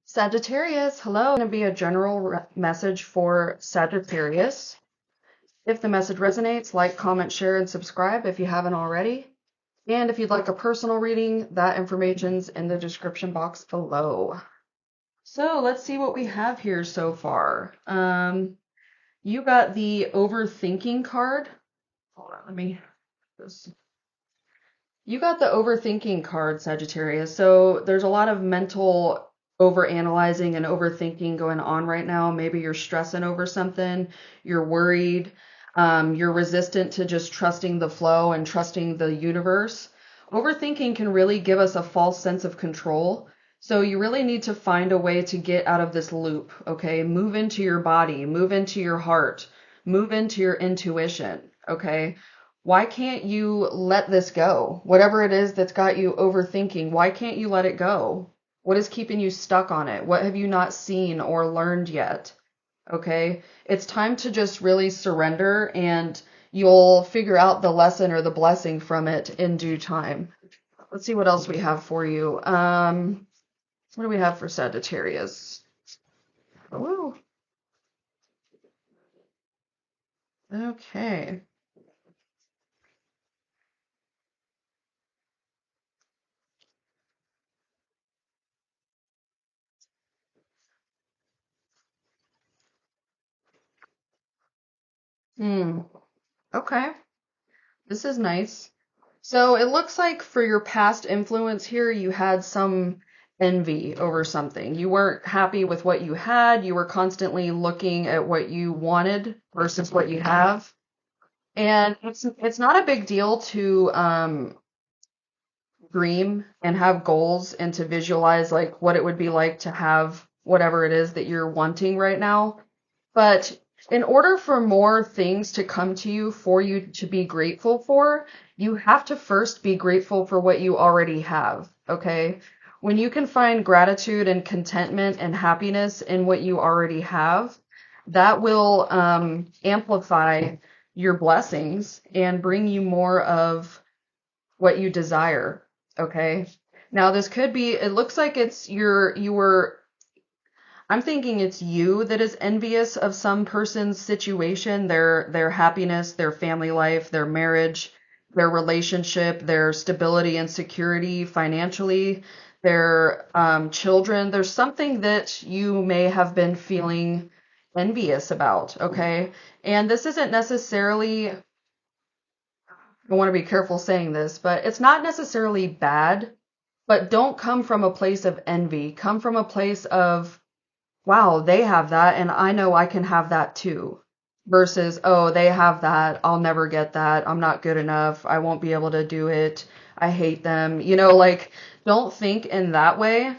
Sagittarius, hello. It's going to be a general message for Sagittarius. If the message resonates, like, comment, share, and subscribe if you haven't already. And if you'd like a personal reading, that information's in the description box below. So let's see what we have here so far. You got the overthinking card. Hold on, let me just. You got the overthinking card, Sagittarius. So there's a lot of mental overanalyzing and overthinking going on right now. Maybe you're stressing over something, you're worried, you're resistant to just trusting the flow and trusting the universe. Overthinking can really give us a false sense of control. So you really need to find a way to get out of this loop, okay? Move into your body, move into your heart, move into your intuition, okay? Why can't you let this go? Whatever it is that's got you overthinking, why can't you let it go? What is keeping you stuck on it? What have you not seen or learned yet? Okay, it's time to just really surrender, and you'll figure out the lesson or the blessing from it in due time. Let's see what else we have for you. What do we have for Sagittarius? Oh, okay. Okay. This is nice. So it looks like for your past influence here, you had some envy over something. You weren't happy with what you had. You were constantly looking at what you wanted versus what you have. And it's not a big deal to dream and have goals and to visualize like what it would be like to have whatever it is that you're wanting right now. But in order for more things to come to you for you to be grateful for, you have to first be grateful for what you already have, okay? When you can find gratitude and contentment and happiness in what you already have, that will amplify your blessings and bring you more of what you desire, okay? Now this could be, it looks like it's I'm thinking it's you that is envious of some person's situation, their happiness, their family life, their marriage, their relationship, their stability and security financially, their children. There's something that you may have been feeling envious about, okay? And this isn't necessarily, I want to be careful saying this, but it's not necessarily bad, but don't come from a place of envy. Come from a place of, wow, they have that and I know I can have that too. Versus, oh, they have that. I'll never get that. I'm not good enough. I won't be able to do it. I hate them. Like, don't think in that way.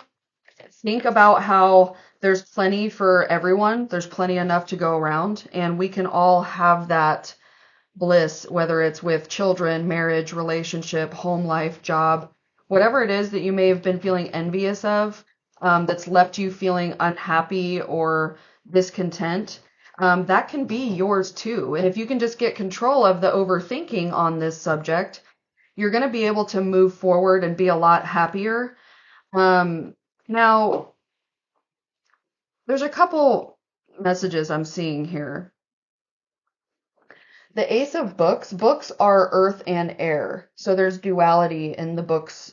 Think about how there's plenty for everyone. There's plenty enough to go around, and we can all have that bliss, whether it's with children, marriage, relationship, home life, job, whatever it is that you may have been feeling envious of, that's left you feeling unhappy or discontent, that can be yours too. And if you can just get control of the overthinking on this subject, you're going to be able to move forward and be a lot happier. Now, there's a couple messages I'm seeing here. The Ace of books are earth and air. So there's duality in the books,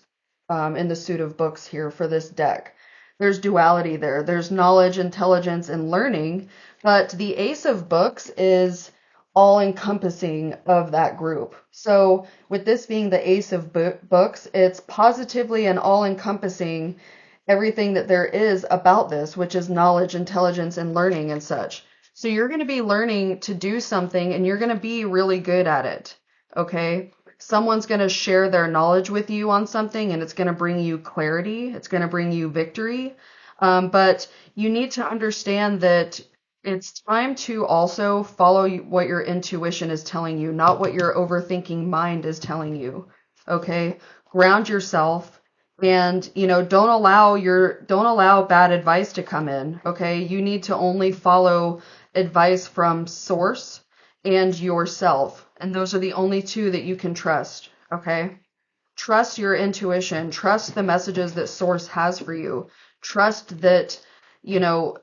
in the suit of books here for this deck. There's duality there. There's knowledge, intelligence, and learning, but the Ace of Books is all encompassing of that group. So with this being the Ace of Books, it's positively and all encompassing everything that there is about this, which is knowledge, intelligence, and learning and such. So you're going to be learning to do something and you're going to be really good at it. Okay? Someone's going to share their knowledge with you on something and it's going to bring you clarity. It's going to bring you victory. But you need to understand that it's time to also follow what your intuition is telling you, not what your overthinking mind is telling you. Okay? Ground yourself and, don't allow bad advice to come in. Okay? You need to only follow advice from source and yourself. And those are the only two that you can trust. Okay? Trust your intuition. Trust the messages that source has for you. Trust that, you know,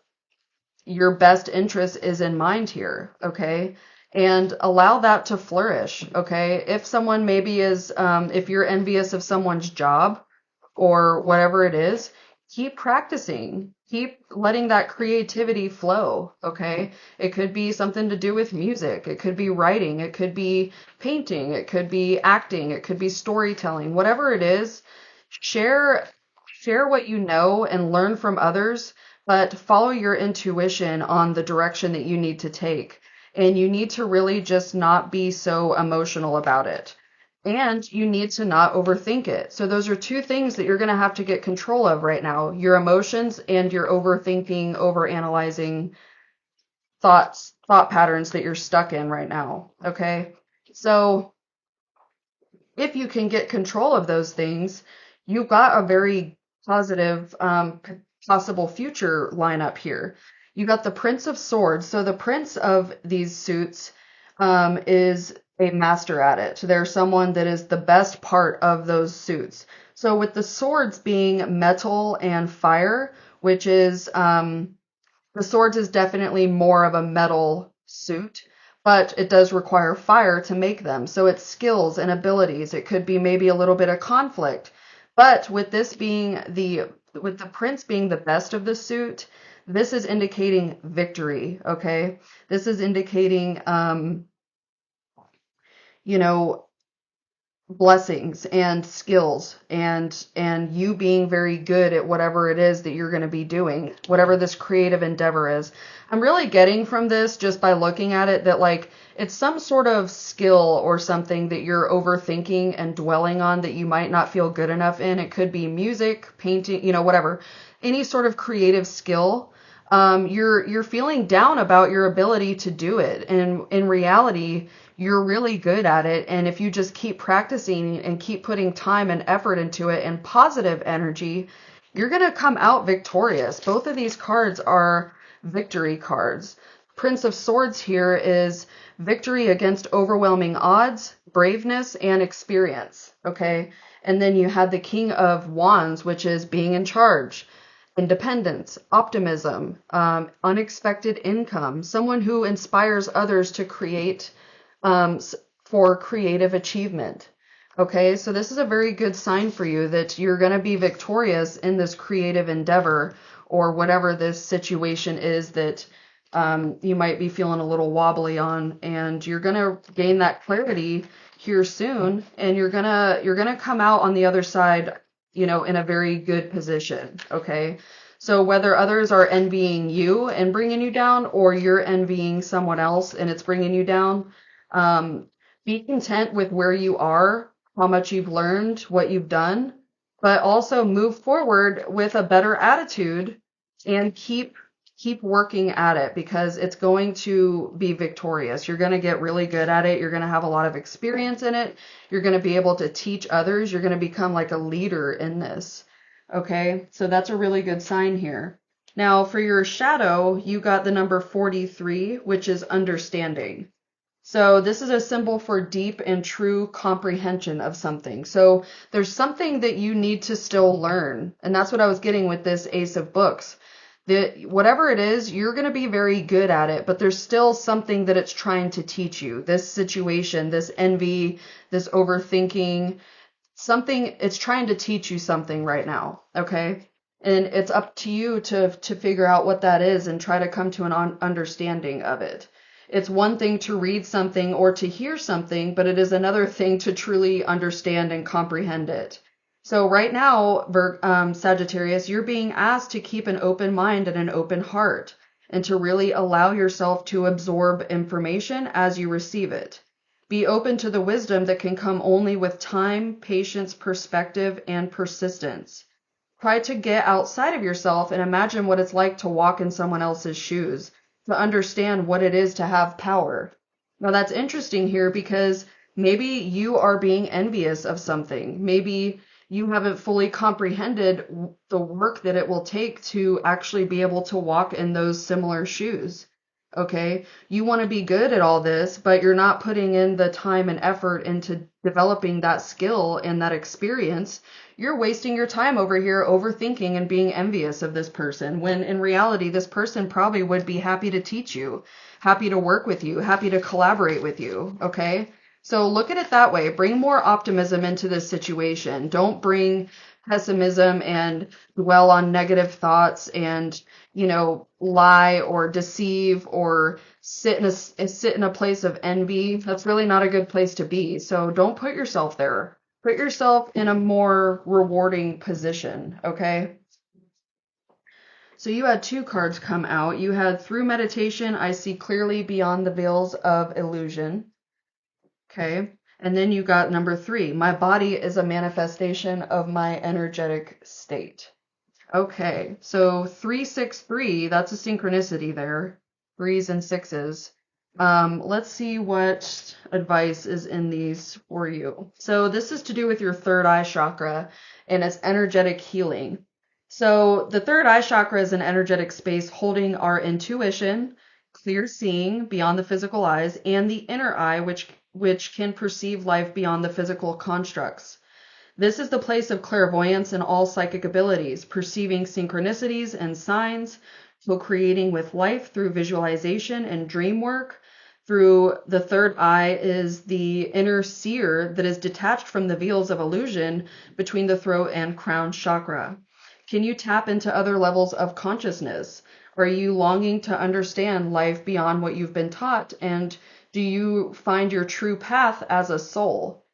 your best interest is in mind here, okay? And allow that to flourish, okay? If someone maybe is, if you're envious of someone's job or whatever it is, keep practicing. Keep letting that creativity flow, okay? It could be something to do with music. It could be writing. It could be painting. It could be acting. It could be storytelling. Whatever it is, share what you know and learn from others, but follow your intuition on the direction that you need to take. And you need to really just not be so emotional about it. And you need to not overthink it. So those are two things that you're going to have to get control of right now, your emotions and your overthinking, overanalyzing thought patterns that you're stuck in right now. Okay. So if you can get control of those things, you've got a very positive possible future lineup here. You got the Prince of Swords. So the Prince of these suits is a master at it. They're someone that is the best part of those suits. So with the swords being metal and fire, which is the swords is definitely more of a metal suit, but it does require fire to make them. So it's skills and abilities. It could be maybe a little bit of conflict. But with this being with the prince being the best of the suit, this is indicating victory, okay? This is indicating, you know, blessings and skills and you being very good at whatever it is that you're going to be doing, whatever this creative endeavor is. I'm really getting from this just by looking at it that like it's some sort of skill or something that you're overthinking and dwelling on that you might not feel good enough in. It could be music, painting, you know, whatever, any sort of creative skill. You're feeling down about your ability to do it, and in reality you're really good at it. And if you just keep practicing and keep putting time and effort into it and positive energy, you're going to come out victorious. Both of these cards are victory cards. Prince of Swords here is victory against overwhelming odds, braveness, and experience. Okay. And then you had the King of Wands, which is being in charge, independence, optimism, unexpected income, someone who inspires others to create for creative achievement. Okay, so this is a very good sign for you that you're going to be victorious in this creative endeavor or whatever this situation is that you might be feeling a little wobbly on, and you're going to gain that clarity here soon, and you're going to come out on the other side, you know, in a very good position. Okay. So whether others are envying you and bringing you down, or you're envying someone else and it's bringing you down, be content with where you are, how much you've learned, what you've done, but also move forward with a better attitude and keep working at it, because it's going to be victorious. You're going to get really good at it. You're going to have a lot of experience in it. You're going to be able to teach others. You're going to become like a leader in this. Okay, so that's a really good sign here. Now for your shadow, you got the number 43, which is understanding. So this is a symbol for deep and true comprehension of something. So there's something that you need to still learn. And that's what I was getting with this Ace of Books. That whatever it is, you're going to be very good at it, but there's still something that it's trying to teach you. This situation, this envy, this overthinking, something, it's trying to teach you something right now. Okay. And it's up to you to figure out what that is and try to come to an understanding of it. It's one thing to read something or to hear something, but it is another thing to truly understand and comprehend it. So right now, Sagittarius, you're being asked to keep an open mind and an open heart, and to really allow yourself to absorb information as you receive it. Be open to the wisdom that can come only with time, patience, perspective, and persistence. Try to get outside of yourself and imagine what it's like to walk in someone else's shoes, to understand what it is to have power. Now that's interesting here, because maybe you are being envious of something. Maybe you haven't fully comprehended the work that it will take to actually be able to walk in those similar shoes. Okay, you want to be good at all this, but you're not putting in the time and effort into developing that skill and that experience. You're wasting your time over here overthinking and being envious of this person, when in reality, this person probably would be happy to teach you, happy to work with you, happy to collaborate with you. Okay, so look at it that way. Bring more optimism into this situation. Don't bring pessimism and dwell on negative thoughts and lie or deceive or sit in a place of envy. That's really not a good place to be. So don't put yourself there. Put yourself in a more rewarding position, okay? So you had two cards come out. You had through meditation, I see clearly beyond the veils of illusion. Okay. And then you got number 3. My body is a manifestation of my energetic state. Okay, so 363, that's a synchronicity there. 3s and 6s. Let's see what advice is in these for you. So this is to do with your third eye chakra and its energetic healing. So the third eye chakra is an energetic space holding our intuition, clear seeing beyond the physical eyes, and the inner eye, which can perceive life beyond the physical constructs. This is the place of clairvoyance and all psychic abilities, perceiving synchronicities and signs, co-creating with life through visualization and dream work. Through the third eye is the inner seer that is detached from the veils of illusion between the throat and crown chakra. Can you tap into other levels of consciousness? Are you longing to understand life beyond what you've been taught? And do you find your true path as a soul?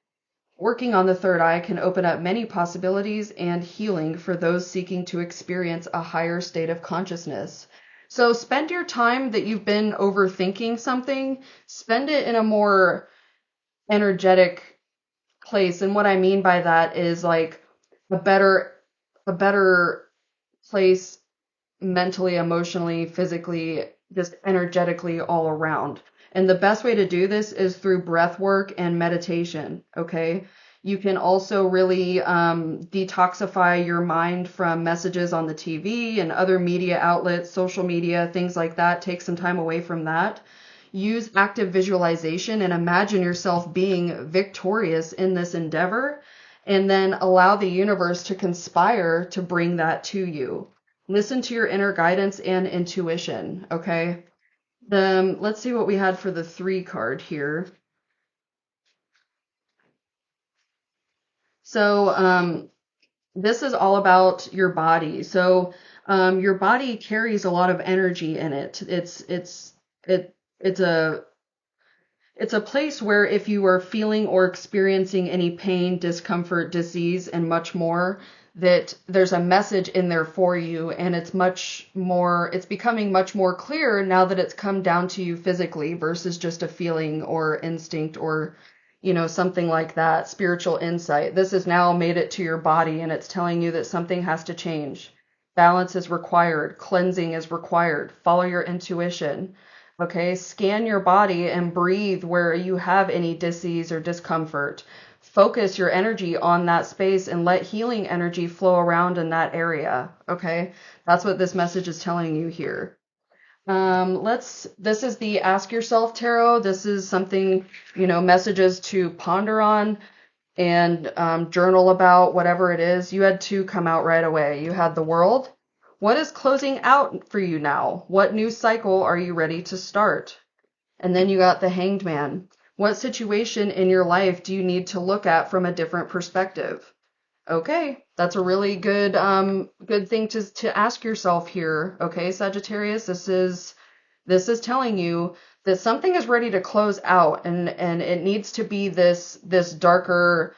Working on the third eye can open up many possibilities and healing for those seeking to experience a higher state of consciousness. So spend your time that you've been overthinking something, spend it in a more energetic place. And what I mean by that is like a better place mentally, emotionally, physically, just energetically all around. And the best way to do this is through breath work and meditation, okay? You can also really detoxify your mind from messages on the TV and other media outlets, social media, things like that. Take some time away from that. Use active visualization and imagine yourself being victorious in this endeavor, and then allow the universe to conspire to bring that to you. Listen to your inner guidance and intuition, okay? Let's see what we had for the 3 card here. So this is all about your body. So your body carries a lot of energy in it. It's a place where if you are feeling or experiencing any pain, discomfort, disease, and much more, that there's a message in there for you, and it's becoming much more clear now that it's come down to you physically versus just a feeling or instinct or, something like that, spiritual insight. This has now made it to your body, and it's telling you that something has to change. Balance is required. Cleansing is required. Follow your intuition. Okay, scan your body and breathe where you have any disease or discomfort. Focus your energy on that space and let healing energy flow around in that area. Okay, that's what this message is telling you here. This is the Ask Yourself Tarot. This is something, messages to ponder on and journal about, whatever it is. You had 2 come out right away. You had the World. What is closing out for you now? What new cycle are you ready to start? And then you got the Hanged Man. What situation in your life do you need to look at from a different perspective? Okay, that's a really good thing to ask yourself here. Okay, Sagittarius, this is telling you that something is ready to close out, and it needs to be this darker,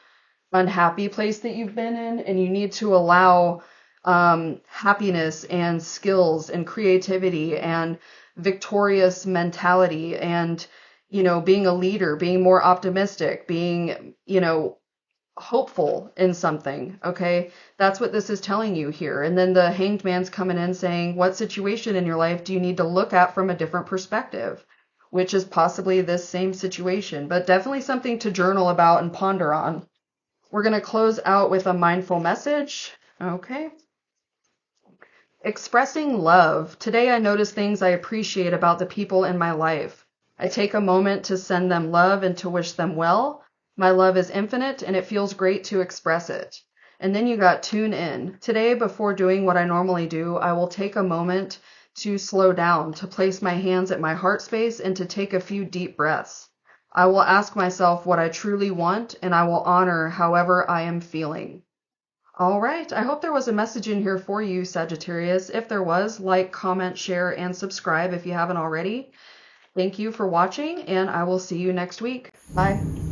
unhappy place that you've been in, and you need to allow happiness and skills and creativity and victorious mentality and being a leader, being more optimistic, being hopeful in something. Okay, that's what this is telling you here. And then the Hanged Man's coming in saying, what situation in your life do you need to look at from a different perspective, which is possibly this same situation, but definitely something to journal about and ponder on. We're going to close out with a mindful message. Okay. Expressing love. Today I notice things I appreciate about the people in my life. I take a moment to send them love and to wish them well. My love is infinite and it feels great to express it. And then you got tune in. Today, before doing what I normally do, I will take a moment to slow down, to place my hands at my heart space and to take a few deep breaths. I will ask myself what I truly want and I will honor however I am feeling. All right, I hope there was a message in here for you, Sagittarius. If there was, like, comment, share, and subscribe if you haven't already. Thank you for watching, and I will see you next week. Bye.